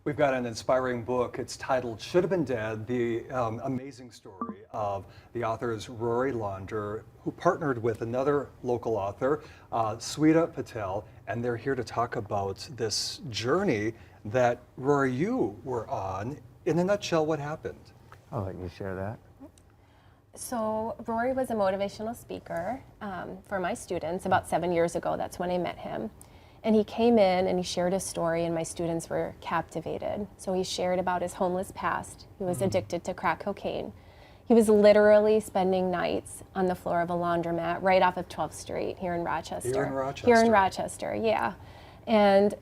We've got an inspiring book. It's titled Should Have Been Dead, the amazing story of the authors Rory Launder, who partnered with another local author, Sweta Patel, and they're here to talk about this journey that, Rory, you were on. In a nutshell, what happened? I'll let you share that. So Rory was a motivational speaker for my students about 7 years ago. That's when I met him. And he came in and he shared his story and my students were captivated. So he shared about his homeless past. He was addicted to crack cocaine. He was literally spending nights on the floor of a laundromat right off of 12th Street here in Rochester. Here in Rochester, yeah. And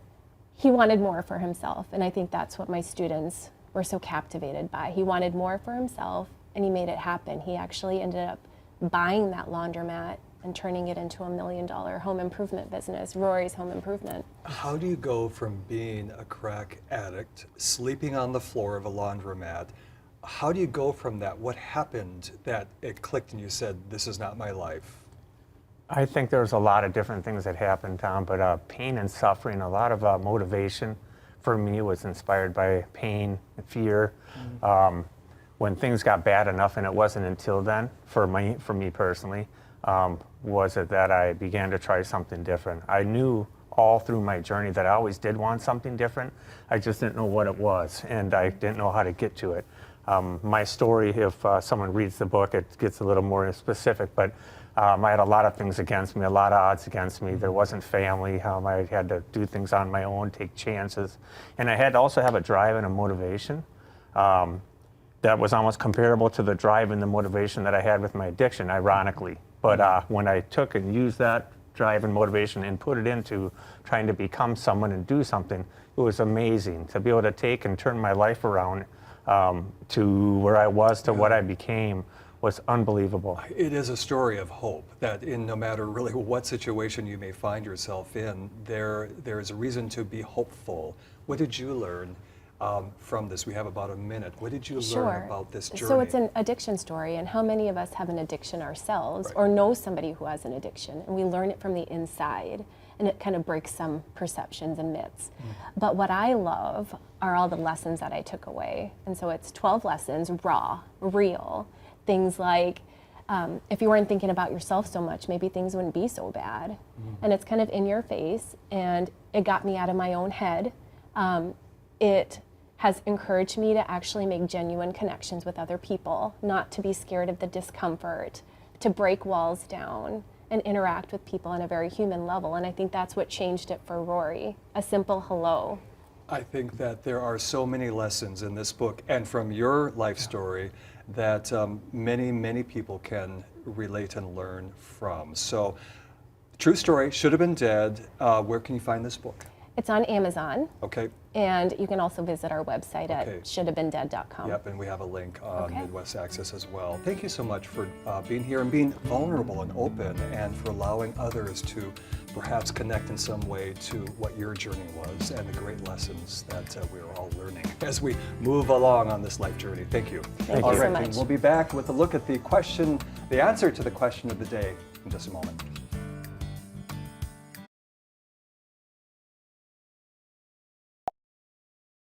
he wanted more for himself. And I think that's what my students were so captivated by. He wanted more for himself and he made it happen. He actually ended up buying that laundromat and turning it into $1 million home improvement business, Rory's Home Improvement. How do you go from being a crack addict, sleeping on the floor of a laundromat, how do you go from that? What happened that it clicked and you said, this is not my life? I think there's a lot of different things that happened, Tom, but pain and suffering, a lot of motivation for me was inspired by pain and fear. When things got bad enough, and it wasn't until then, for me personally, was it that I began to try something different. I knew all through my journey that I always did want something different. I just didn't know what it was, and I didn't know how to get to it. My story, if someone reads the book, it gets a little more specific, but I had a lot of things against me, a lot of odds against me. There wasn't family. I had to do things on my own, take chances. And I had to also have a drive and a motivation that was almost comparable to the drive and the motivation that I had with my addiction, ironically. But when I took and used that drive and motivation and put it into trying to become someone and do something, it was amazing to be able to take and turn my life around to where I was to what I became was unbelievable. It is a story of hope that in no matter really what situation you may find yourself in, there is a reason to be hopeful. What did you learn from this? We have about a minute. What did you learn about this journey? So it's an addiction story, and how many of us have an addiction ourselves or know somebody who has an addiction, and we learn it from the inside, and it kind of breaks some perceptions and myths. But what I love are all the lessons that I took away. And so it's 12 lessons, raw, real. Things like, if you weren't thinking about yourself so much, maybe things wouldn't be so bad. And it's kind of in your face, and it got me out of my own head. It has encouraged me to actually make genuine connections with other people, not to be scared of the discomfort, to break walls down and interact with people on a very human level. And I think that's what changed it for Rory, a simple hello. I think that there are so many lessons in this book and from your life story that many, many people can relate and learn from. So, true story, Should Have Been Dead. Where can you find this book? It's on Amazon. Okay. And you can also visit our website at shouldhavebeendead.com. Yep, and we have a link on Midwest Access as well. Thank you so much for being here and being vulnerable and open, and for allowing others to perhaps connect in some way to what your journey was and the great lessons that we are all learning as we move along on this life journey. Thank you. Thank you so much. And we'll be back with a look at the answer to the question of the day in just a moment.